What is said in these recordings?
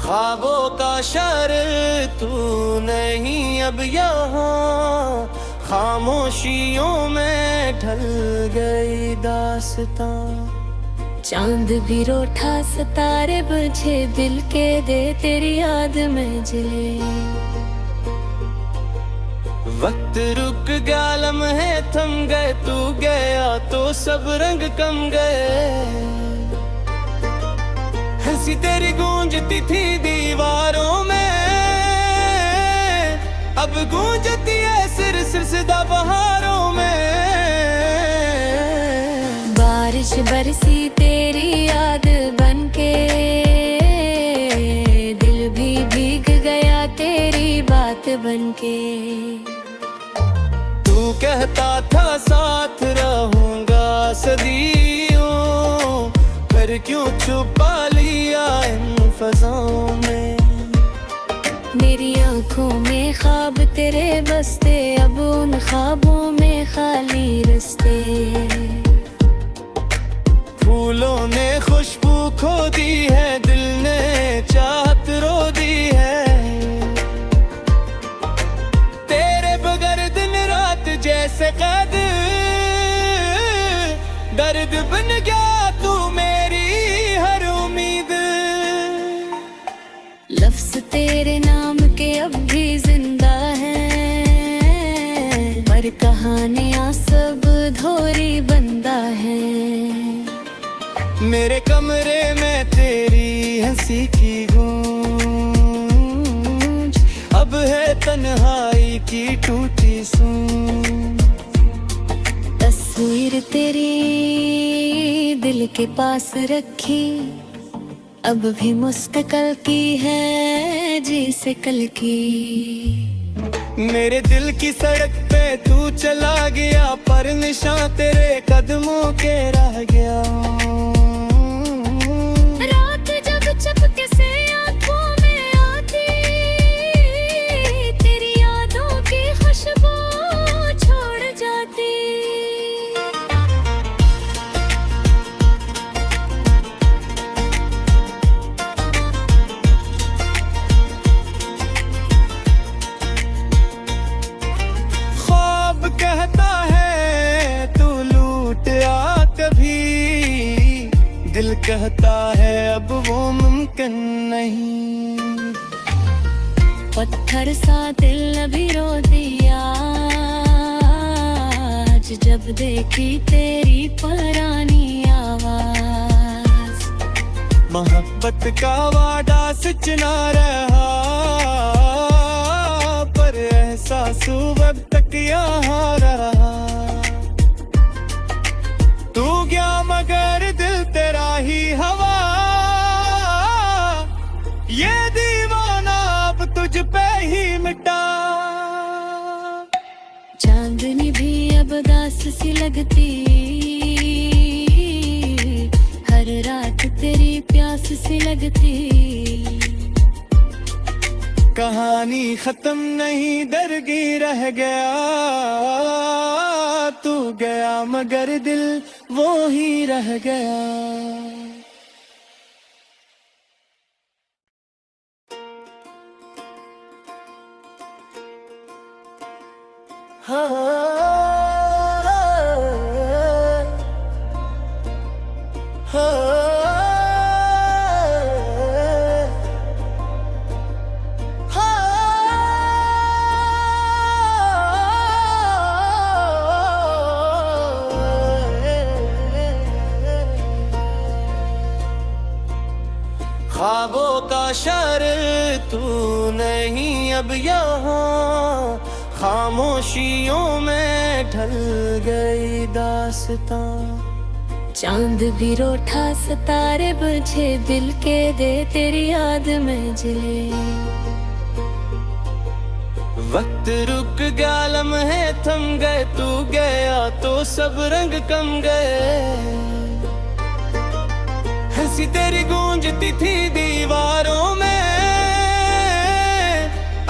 ख्वाबों का शहर तू नहीं अब यहाँ, खामोशियों में ढल गई दास्तां। चांद भी रोठा सितारे बुझे दिल के दे तेरी याद में जले। वक्त रुक गया लम्हे थम गए, तू गया तो सब रंग कम गए। हंसी तेरी गूंजती थी दीवारों में, अब गूंजती है सिर सिर सदा बहारों में। बारिश बरसी तेरी याद बनके, दिल भी भीग गया तेरी बात बनके। तू कहता था साथ रहूंगा सदियों, पर क्यों छुपा लिया इन फज़ाओं में। मेरी आंखों में ख्वाब तेरे बसते, अब उन ख्वाबों में खाली रस्ते। फूलों ने खुशबू खो दी है, दिल ने चाहत रो दी है। तेरे बगैर दिन रात जैसे कैद, दर्द बन गया तू मेरी हर उम्मीद। लफ्ज़ तेरे नाम के अब भी जिंदा हैं, पर कहानियाँ सब धोरी बंदा है। मेरे कमरे में तेरी हंसी की गूंज, अब है तन्हाई की टूटी सूंद। तस्वीर तेरी दिल के पास रखी, अब भी मुस्तकल की है जी से कल की। मेरे दिल की सड़क पे तू चला गया, पर निशान तेरे कदमों के रह गया। रात जब चपके से आंखों में आती, तेरी यादों की खुशबू छोड़ जाती। ख्वाब कहता है तू लूट आ कभी, दिल कहता है अब वो मुमकिन नहीं। पत्थर सा दिल अभी रो दिया, आज जब देखी तेरी पुरानी आवाज। मोहब्बत का वादा सच ना रहा, पर एहसास वक्त तक यहाँ रहा। तू गया मगर दिल तेरा ही हवा, ये दीवाना अब तुझ पे ही मिटा। चांदनी भी अब दास सी लगती, हर रात तेरी प्यास सी लगती। कहानी खत्म नहीं दरगी रह गया, तू गया मगर दिल वो ही रह गया। ख्वाबों का शहर तू नहीं अब यहाँ, खामोशियों में ढल गई दास्तां। चांद भी रोठा सितारे बुझे दिल के दे तेरी याद में जले। वक्त रुक गया, लम्हे थम गए, तू गया तो सब रंग कम गए। हंसी तेरी गूंजती थी दीवारों में,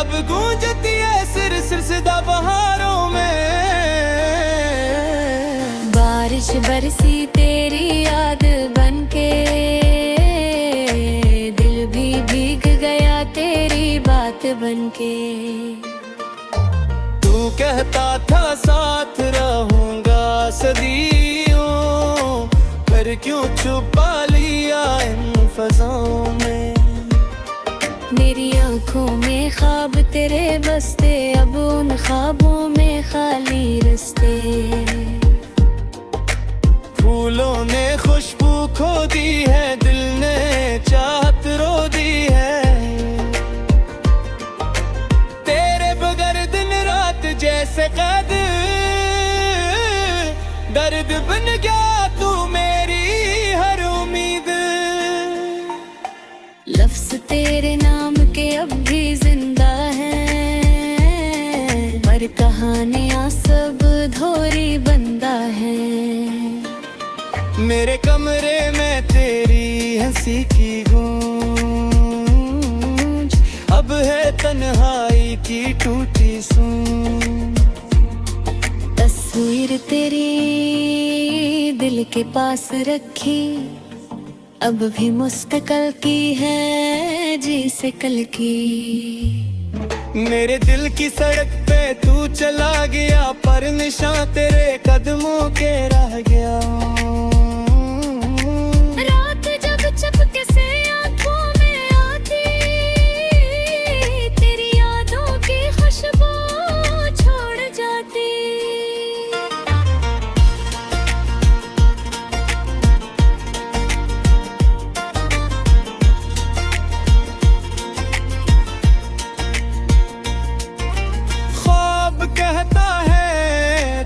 अब गूंजती है सिर सिर सदा बहारों में। बारिश बरसी तेरी याद बनके, दिल भी भीग गया तेरी बात बनके। तू कहता था साथ रहूंगा सदियों, पर क्यों छुपा लिया इन फज़ाओं में। मेरी आंखों में ख्वाब तेरे बसते, अब उन ख्वाबों में खाली रस्ते। फूलों ने खुशबू खो दी है, दिल ने चाहत रो दी है। तेरे बगैर दिन रात जैसे कैद, दर्द बन गया तू मेरी हर उम्मीद। लफ्ज़ तेरे नाम के अब भी जिंदा हैं, पर कहानियाँ सब धोरी बंदा है। मेरे कमरे में तेरी हंसी की गूंज, अब है तन्हाई की टूटी सूंद। तस्वीर तेरी दिल के पास रखी, अब भी मुस्तकल की है जी से कल की। मेरे दिल की सड़क पे तू चला गया, पर निशान तेरे कदमों के रह गया। रात जब चपके से आंखों में आती, तेरी यादों की खुशबू छोड़ जाती। ख्वाब कहता है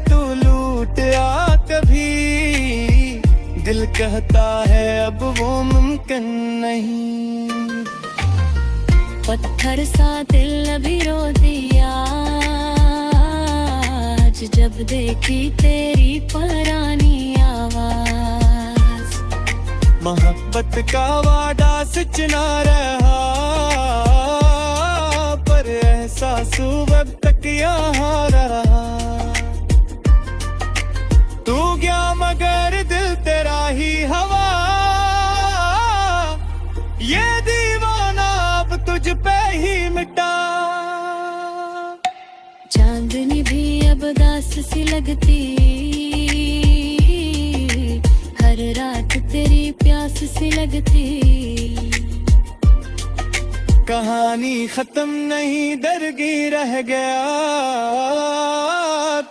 तू लूट आ कभी, दिल कहता है अब वो मुमकिन नहीं। पत्थर सा दिल अभी रो दिया, आज जब देखी तेरी पुरानी आवाज। मोहब्बत का वादा सच ना रहा, पर एहसास अब तक यहाँ रहा। तू गया मगर दिल तेरा ही हवा, ये दीवाना अब तुझ पे ही मिटा। चांदनी भी अब दास सी लगती, हर रात तेरी प्यास सी लगती। कहानी खत्म नहीं दरगी रह गया,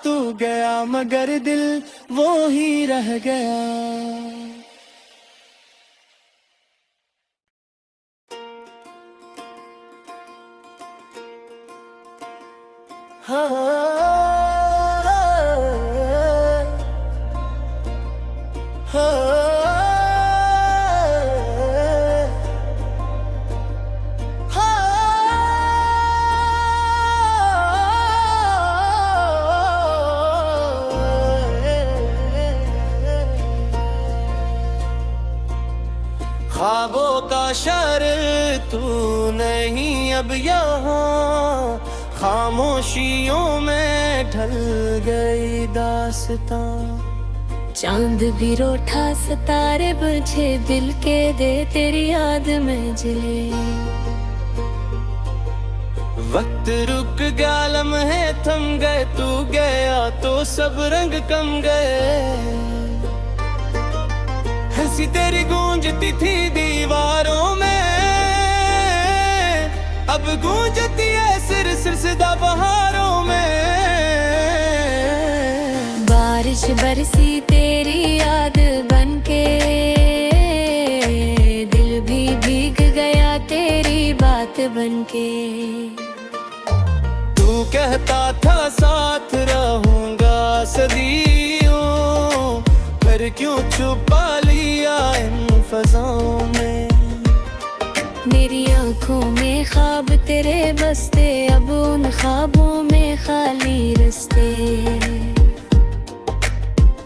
तू गया मगर दिल वो ही रह गया। ख्वाबों का शहर तू नहीं अब यहाँ, खामोशियों में ढल गई दास्तां। चांद भी रोठा सितारे बुझे, दिल के दे तेरी याद में जले। वक्त रुक गया, लम्हे थम गए, तू गया तो सब रंग कम गए। हंसी तेरी गूंजती थी दीवारों में, अब गूंजती है सिर सिर सदा बहारों में। बारिश बरसी तेरी याद बनके, दिल भी भीग गया तेरी बात बनके। तू कहता था साथ रहूंगा सदियों, पर क्यों छुपा लिया इन फज़ाओं में। मेरी आंखों में ख्वाब तेरे बसते, अब उन ख्वाबों खाली रास्ते।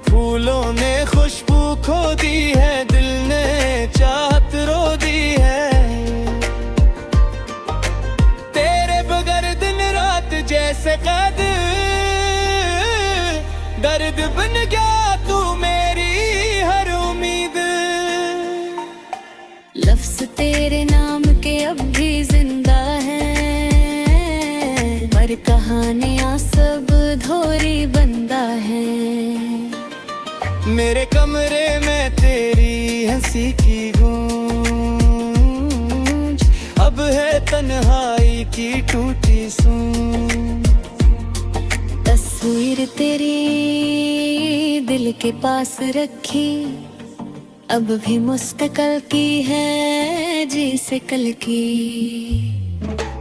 फूलों ने खुशबू खो दी है, दिल ने चाहत रो दी है। तेरे बगैर दिन रात जैसे कैद, दर्द बन गया तू मेरी हर उम्मीद। लफ्ज तेरे नाम के अब भी जिंदा हैं, पर कहानियां सब धोरी बंदा है। मेरे कमरे में तेरी हंसी की गूंज, अब है तन्हाई की टूटी सूंद। तस्वीर तेरी दिल के पास रखी, अब भी मुस्तकल की है जी से कल की।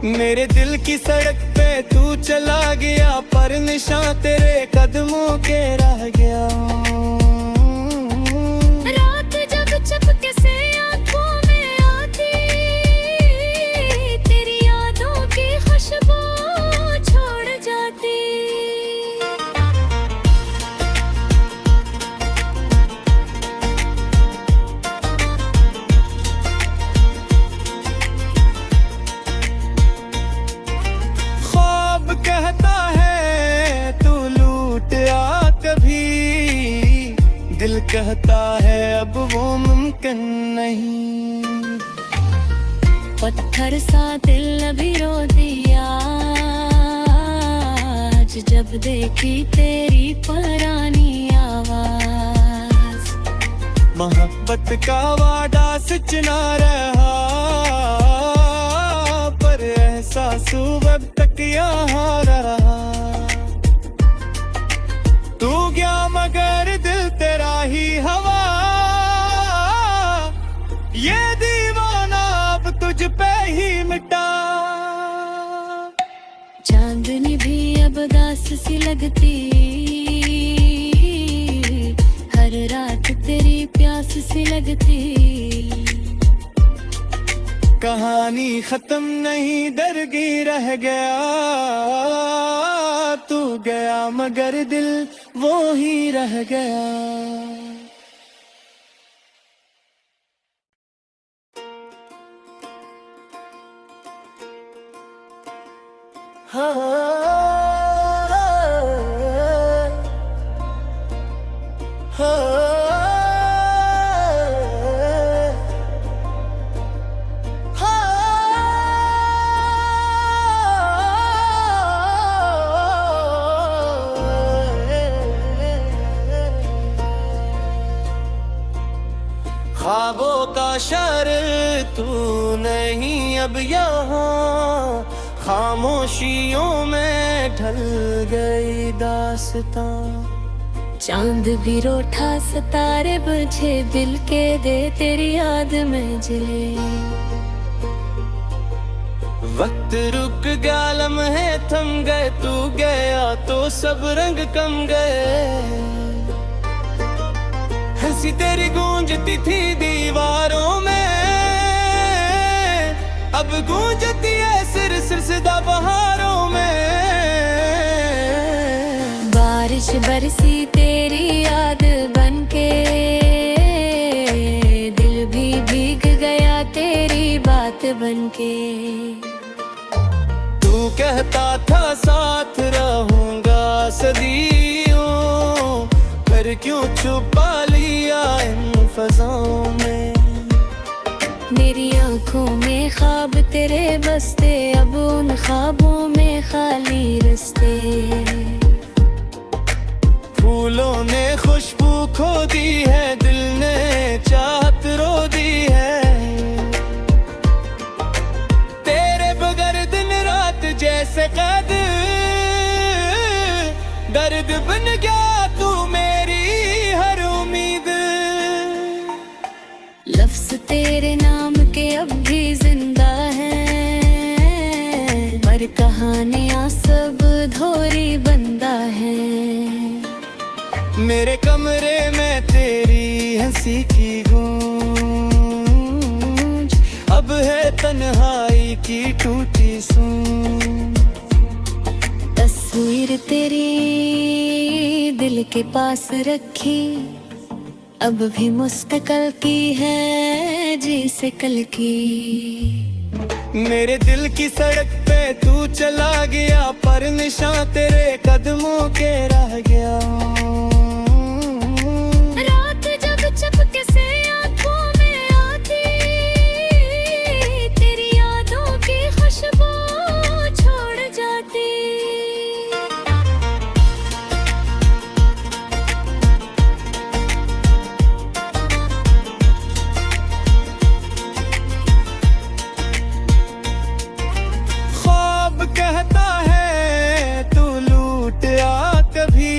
मेरे दिल की सड़क पे तू चला गया, पर निशान तेरे कदमों के रह गया। रात जब चपके से आंखों में आती, तेरी यादों की खुशबू छोड़ जाती। ख्वाब कहता है तू लूट आ कभी, दिल कहता है अब वो मुमकिन नहीं। पत्थर सा दिल अभी रो दिया, आज जब देखी तेरी पुरानी आवाज। मोहब्बत का वादा सच ना रहा, पर एहसास अब तक यहाँ रहा। तू गया मगर दिल तेरा ही हवा, ये दीवाना अब तुझ पे ही मिटा। चांदनी भी अब दास सी लगती, हर रात तेरी प्यास सी लगती। कहानी खत्म नहीं, दरगी रह गया। तू गया मगर दिल वो ही रह गया। ख्वाबों का शहर तू नहीं अब यहाँ, खामोशियों में ढल गई दास्तां। चांद भी रोठा सितारे बुझे, दिल के दे तेरी याद में जले। वक्त रुक गया, लम्हे थम गए, तू गया तो सब रंग कम गए। हंसी तेरी गूंजती थी दीवारों में, अब गूंजती है सिर सिर सदा बहारों में। बारिश बरसी तेरी याद बनके, दिल भी भीग गया तेरी बात बनके। तू कहता था साथ रहूंगा सदियों, पर क्यों छुपा लिया इन फज़ाओं में। मेरी आंखों में ख्वाब तेरे बसते, अब उन ख्वाबों में खाली रास्ते। फूलों ने खुशबू खो दी है, दिल ने चाहत रो दी है। तेरे बगैर दिन रात जैसे कैद, दर्द बन गया तू मेरी हर उम्मीद। लफ्ज तेरे नाम के अब भी जिंदा हैं, पर कहानियां सब धोरी बंदा है। मेरे कमरे में तेरी हंसी की गूंज, अब है तन्हाई की टूटी सूंद। तस्वीर तस्वीर तेरी दिल के पास रखी, अब भी मुस्तकल की है जैसे कल की। मेरे दिल की सड़क पे तू चला गया, पर निशान तेरे कदमों के रह गया। रात जब चपके से आंखों में आती, तेरी यादों की खुशबू छोड़ जाती। ख्वाब कहता है तू लूट आ कभी,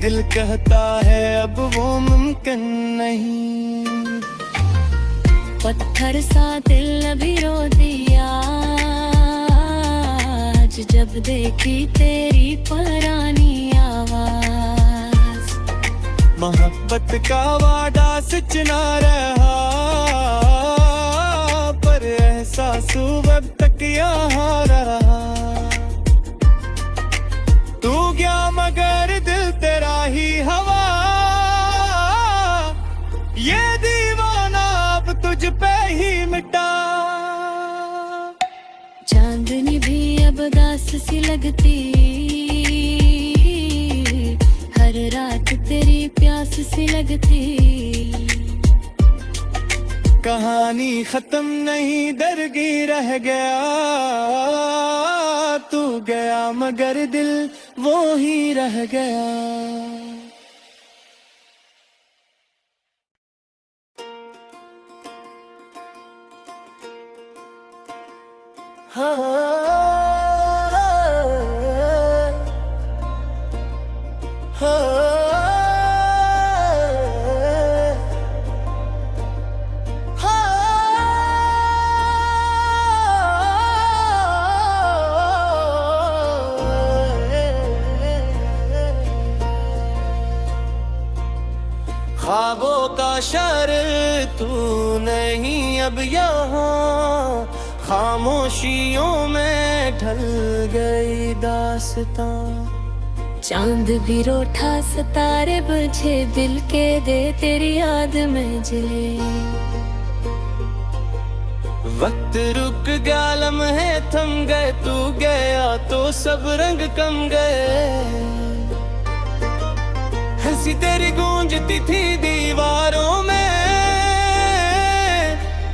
दिल कहता है अब वो मुमकिन नहीं। पत्थर सा दिल अभी रो दिया, आज जब देखी तेरी पुरानी आवाज। मोहब्बत का वादा सच ना रहा, पर एहसास अब तक यहाँ रहा। तू गया मगर दिल तेरा ही हवा, ये दीवाना अब तुझ पे ही मिटा। चांदनी भी अब दास सी लगती, हर रात तेरी प्यास सी लगती। कहानी खत्म नहीं दरगी रह गया, तू गया मगर दिल वो ही रह गया। ख्वाबों का शहर तू नहीं अब यहाँ, खामोशियों में ढल गई दास्तां। चांद भी रोठा सितारे बुझे, दिल के दे तेरी याद में जले। वक्त रुक गया, लम्हे थम गए, तू गया तो सब रंग कम गए। हंसी तेरी गूंजती थी दीवारों में,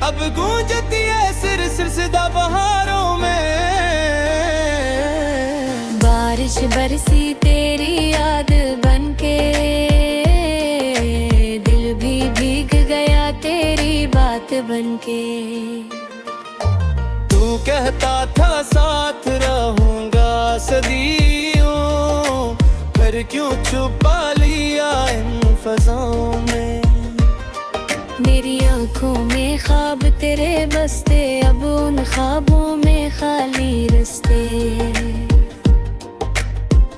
अब गूंजती है सिर सिर सदा बहारों में। बारिश बरसी तेरी याद बनके, दिल भी भीग गया तेरी बात बनके। तू कहता था साथ रहूंगा सदियों, फिर क्यों छुपा लिया इन फज़ाओं में। मेरी आंखों में ख्वाब तेरे बसते, अब उन ख्वाबों में खाली रस्ते।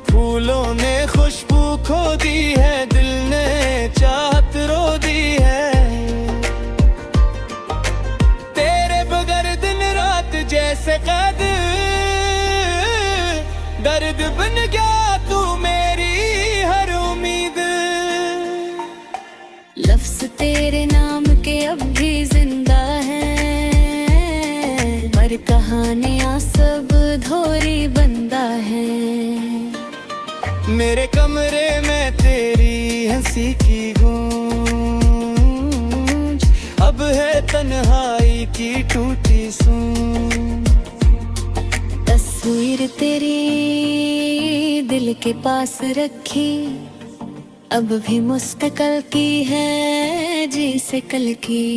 फूलों ने खुशबू खो दी है, दिल ने चाहत रो दी है। तेरे बगैर दिन रात जैसे कैद, दर्द बन गया तू मेरी हर उम्मीद। लफ्ज़ तेरे नाम के अब भी जिंदा हैं, पर कहानियाँ सब धोरी बंदा है। मेरे कमरे में तेरी हंसी की गूंज, अब है तन्हाई की टूटी सूंद। तस्वीर तेरी दिल के पास रखी, अब भी मुस्तकल की है जैसे कल की।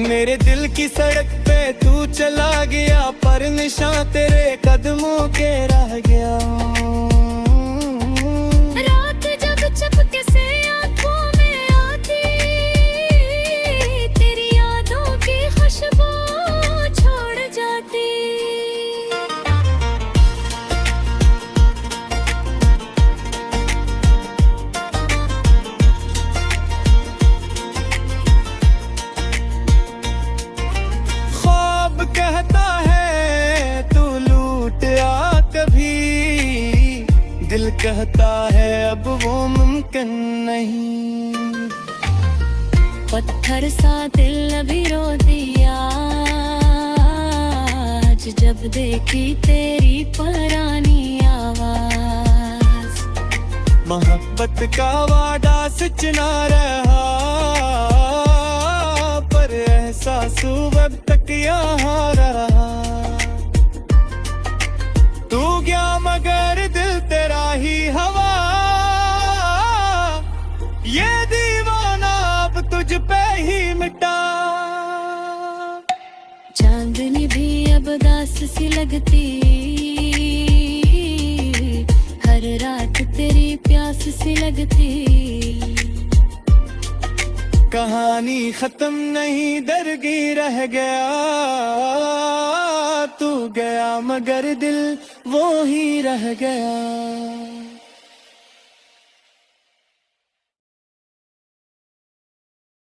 मेरे दिल की सड़क पे तू चला गया, पर निशान तेरे कदमों के रह गया। रात जब चपके से आंखों में आती, तेरी यादों की खुशबू छोड़ जाती। ख्वाब कहता है तू लूट आ कभी, कहता है अब वो मुमकिन नहीं। पत्थर सा दिल अभी रो दिया आज जब देखी तेरी पुरानी आवाज। मोहब्बत का वादा सच ना रहा, पर एहसास अब तक यहाँ रहा। तू गया मगर दिल तेरा ही हवा, ये दीवाना अब तुझ पे ही मिटा। चांदनी भी अब दास सी लगती, हर रात तेरी प्यास सी लगती। कहानी खत्म नहीं दरगी रह गया, तू गया मगर दिल वो ही रह गया।